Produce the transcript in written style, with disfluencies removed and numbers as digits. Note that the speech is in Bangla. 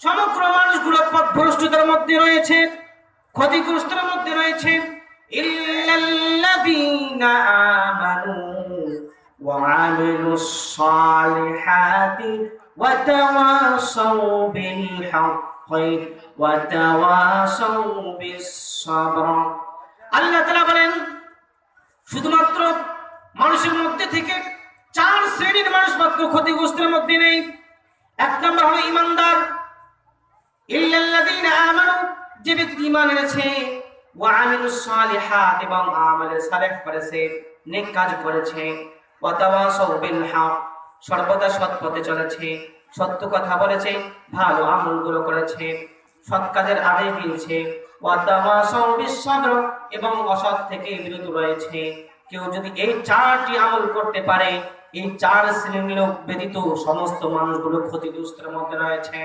সমগ্র মানুষগুলো পথভ্রষ্টতার মধ্যে রয়েছে, ক্ষতিগ্রস্তের মধ্যে রয়েছে। ইল্লাল্লাযীনা আমানু ওয়া আমিলুস সালিহাতি ওয়া তাওয়াসাউ বিল হাক্কি ওয়া তাওয়াসাউ বিস সাবর। আল্লাহ তাআলা বলেন, শুধুমাত্র মানুষের মধ্যে থেকে 4 শ্রেণীর মানুষ মাত্র ক্ষতিগ্রস্তের মধ্যে নেই। এক নম্বর হলো ঈমানদার। ইল্লাল্লাযীনা আমানু, যে ব্যক্তি ঈমান এনেছে, ওয়া আমিলুস সালিহাত, এবং আমলে সালেহ করেছে, নেক কাজ করেছে, ওয়া তাওয়াসাউ বিল হক, সর্বদা সৎ পথে চলেছে, সত্য কথা বলেছে, ভালো আমলগুলো করেছে, সৎ কাজের আদেশ দিয়েছে, ওয়া তাওয়াসাউ বিস সাবর, এবং অসৎ থেকে বিরত রয়েছে। কেউ যদি এই 4টি আমল করতে পারে, এই 4 শ্রেণীর লোক ব্যতীত সমস্ত মানুষগুলো ক্ষতিগ্রস্তের মধ্যে রয়েছে।